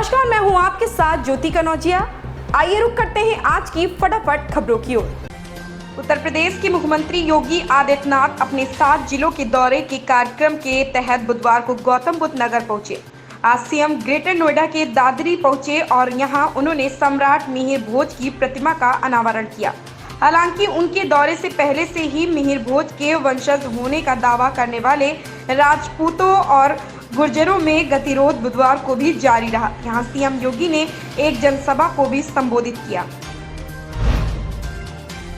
नमस्कार, मैं हूं आपके साथ ज्योति कनौजिया। आइए रुक करते हैं आज की फटाफट खबरों की ओर। उत्तर प्रदेश के मुख्यमंत्री योगी आदित्यनाथ अपने 7 जिलों के दौरे के कार्यक्रम के तहत बुधवार को गौतम बुद्ध नगर पहुंचे। आज सीएम ग्रेटर नोएडा के दादरी पहुंचे और यहां उन्होंने सम्राट मिहिर भोज की प्रतिमा का अनावरण किया। हालांकि उनके दौरे से पहले से ही मिहिर भोज के वंशज होने का दावा करने वाले राजपूतों और गुर्जरों में गतिरोध बुधवार को भी जारी रहा। यहां सीएम योगी ने एक जनसभा को भी संबोधित किया।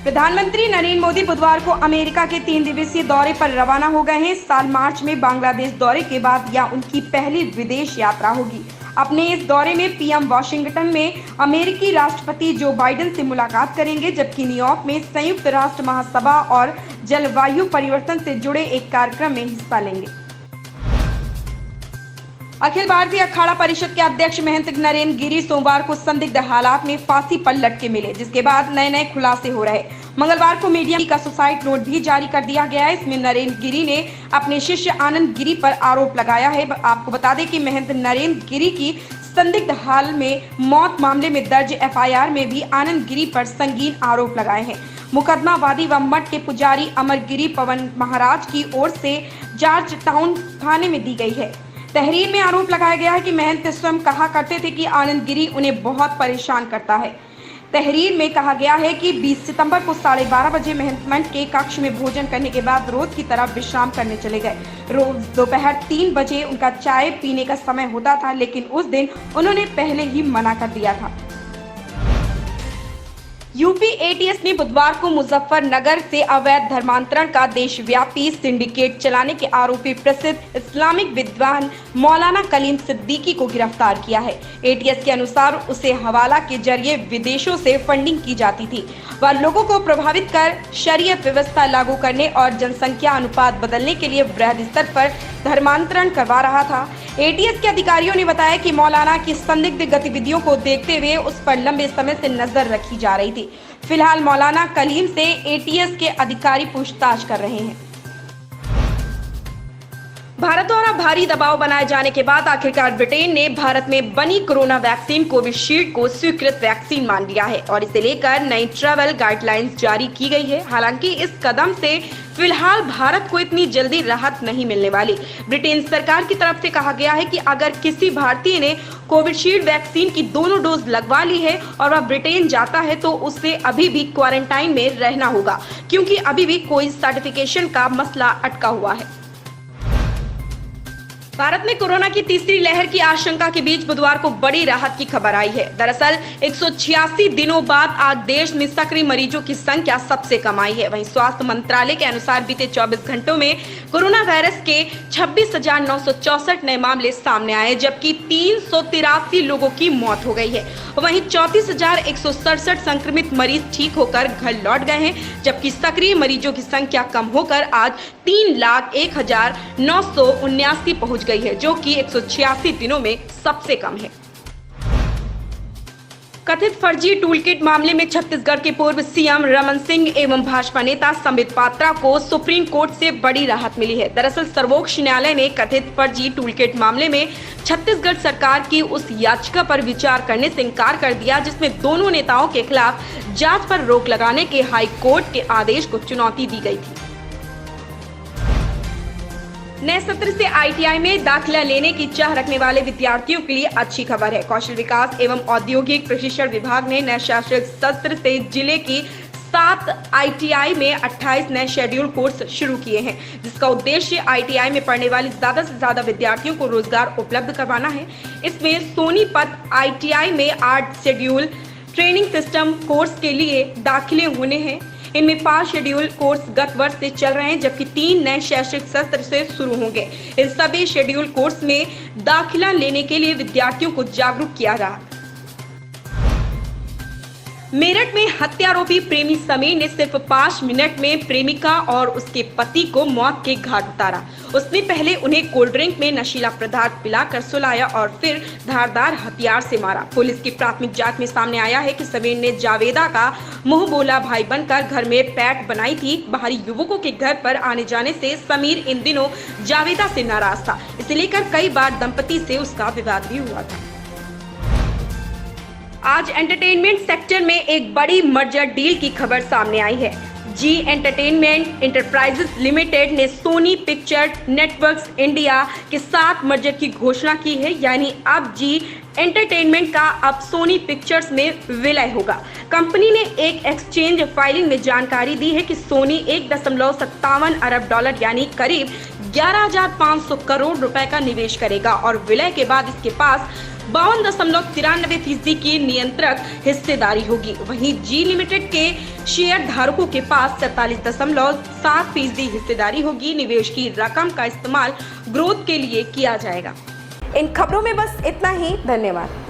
प्रधानमंत्री नरेंद्र मोदी बुधवार को अमेरिका के 3 दिवसीय दौरे पर रवाना हो गए हैं। साल मार्च में बांग्लादेश दौरे के बाद यह उनकी पहली विदेश यात्रा होगी। अपने इस दौरे में पीएम वाशिंगटन में अमेरिकी राष्ट्रपति जो बाइडेन से मुलाकात करेंगे, जबकि न्यूयॉर्क में संयुक्त राष्ट्र महासभा और जलवायु परिवर्तन से जुड़े एक कार्यक्रम में हिस्सा लेंगे। अखिल भारतीय अखाड़ा परिषद के अध्यक्ष महंत नरेंद्र गिरी सोमवार को संदिग्ध हालात में फांसी पर लटके मिले, जिसके बाद नए खुलासे हो रहे। मंगलवार को मीडिया का सुसाइड नोट भी जारी कर दिया गया है। इसमें नरेंद्र गिरी ने अपने शिष्य आनंद गिरी पर आरोप लगाया है। आपको बता दें कि महंत नरेंद्र गिरी की संदिग्ध हाल में मौत मामले में दर्ज एफआईआर में भी आनंद गिरी पर संगीन आरोप लगाए हैं। मुकदमा वादी व मठ के पुजारी अमर गिरी पवन महाराज की ओर से जॉर्ज टाउन थाने में दी गई है। तहरीर में आरोप लगाया गया है कि महंत स्वयं कहा करते थे कि आनंद गिरी उन्हें बहुत परेशान करता है। तहरीर में कहा गया है कि 20 सितंबर को 12:30 बजे महंत मंच के कक्ष में भोजन करने के बाद रोज की तरह विश्राम करने चले गए। रोज दोपहर 3 बजे उनका चाय पीने का समय होता था, लेकिन उस दिन उन्होंने पहले ही मना कर दिया था। यूपी एटीएस ने बुधवार को मुजफ्फरनगर से अवैध धर्मांतरण का देशव्यापी सिंडिकेट चलाने के आरोपी प्रसिद्ध इस्लामिक विद्वान मौलाना कलीम सिद्दीकी को गिरफ्तार किया है। एटीएस के अनुसार उसे हवाला के जरिए विदेशों से फंडिंग की जाती थी। वह लोगों को प्रभावित कर शरीयत व्यवस्था लागू करने और जनसंख्या अनुपात बदलने के लिए वृहद स्तर पर धर्मांतरण करवा रहा था। एटीएस के अधिकारियों ने बताया कि मौलाना की संदिग्ध गतिविधियों को देखते हुए उस पर लंबे समय से नजर रखी जा रही थी। फिलहाल मौलाना कलीम से एटीएस के अधिकारी पूछताछ कर रहे हैं। भारत द्वारा भारी दबाव बनाए जाने के बाद आखिरकार ब्रिटेन ने भारत में बनी कोरोना वैक्सीन कोविशील्ड को स्वीकृत वैक्सीन मान लिया है और इसे लेकर नई ट्रैवल गाइडलाइंस जारी की गई है। हालांकि इस कदम से फिलहाल भारत को इतनी जल्दी राहत नहीं मिलने वाली। ब्रिटेन सरकार की तरफ से कहा गया है कि अगर किसी भारतीय ने कोविशील्ड वैक्सीन की दोनों डोज लगवा ली है और वह ब्रिटेन जाता है तो उसे अभी भी क्वारंटाइन में रहना होगा, क्योंकि अभी भी कोई सर्टिफिकेशन का मसला अटका हुआ है। भारत में कोरोना की तीसरी लहर की आशंका के बीच बुधवार को बड़ी राहत की खबर आई है। दरअसल 186 दिनों बाद आज देश में सक्रिय मरीजों की संख्या सबसे कम आई है। वहीं स्वास्थ्य मंत्रालय के अनुसार बीते 24 घंटों में कोरोना वायरस के 26,964 नए मामले सामने आए, जबकि 383 लोगों की मौत हो गई है। वहीं 34,167 संक्रमित मरीज ठीक होकर घर लौट गए हैं, जबकि सक्रिय मरीजों की संख्या कम होकर आज 3,01,979 पहुंच गई है, जो कि 186 दिनों में सबसे कम है। कथित फर्जी टूलकिट मामले में छत्तीसगढ़ के पूर्व सीएम रमन सिंह एवं भाजपा नेता संबित पात्रा को सुप्रीम कोर्ट से बड़ी राहत मिली है। दरअसल सर्वोच्च न्यायालय ने कथित फर्जी टूलकिट मामले में छत्तीसगढ़ सरकार की उस याचिका पर विचार करने से इनकार कर दिया, जिसमें दोनों नेताओं के खिलाफ जांच पर रोक लगाने के हाई कोर्ट के आदेश को चुनौती दी गई थी। नए सत्र से आईटीआई में दाखिला लेने की चाह रखने वाले विद्यार्थियों के लिए अच्छी खबर है। कौशल विकास एवं औद्योगिक प्रशिक्षण विभाग ने नए शैक्षणिक सत्र से जिले की 7 आईटीआई में 28 नए शेड्यूल कोर्स शुरू किए हैं, जिसका उद्देश्य आईटीआई में पढ़ने वाले ज्यादा से ज्यादा विद्यार्थियों को रोजगार उपलब्ध करवाना है। इसमें सोनीपत आईटीआई में 8 शेड्यूल ट्रेनिंग सिस्टम कोर्स के लिए दाखिले होने हैं। इनमें 5 शेड्यूल कोर्स गत वर्ष से चल रहे हैं, जबकि 3 नए शैक्षणिक सत्र से शुरू होंगे। इन सभी शेड्यूल कोर्स में दाखिला लेने के लिए विद्यार्थियों को जागरूक किया जा रहा है। मेरठ में हत्यारोपी प्रेमी समीर ने सिर्फ 5 मिनट में प्रेमिका और उसके पति को मौत के घाट उतारा। उसने पहले उन्हें कोल्ड ड्रिंक में नशीला पदार्थ पिलाकर सुलाया और फिर धारदार हथियार से मारा। पुलिस की प्राथमिक जांच में सामने आया है कि समीर ने जावेदा का मुंह बोला भाई बनकर घर में पैठ बनाई थी। बाहरी युवकों के घर पर आने जाने से समीर इन दिनों जावेदा से नाराज था। इसे लेकर कई बार दंपति से उसका विवाद भी हुआ था। आज एंटरटेनमेंट सेक्टर में एक बड़ी मर्जर डील की खबर सामने आई है। जी एंटरटेनमेंट एंटरप्राइजेस लिमिटेड ने सोनी पिक्चर नेटवर्क्स इंडिया के साथ मर्जर की घोषणा की है। यानी अब जी एंटरटेनमेंट का अब सोनी पिक्चर्स में विलय होगा। कंपनी ने एक एक्सचेंज फाइलिंग में जानकारी दी है कि सोनी 1.57 अरब डॉलर यानी करीब 11,500 करोड़ रुपए का निवेश करेगा और विलय के बाद इसके पास 52.93% की नियंत्रक हिस्सेदारी होगी। वहीं जी लिमिटेड के शेयर धारकों के पास 47.7% हिस्सेदारी होगी। निवेश की रकम का इस्तेमाल ग्रोथ के लिए किया जाएगा। इन खबरों में बस इतना ही। धन्यवाद।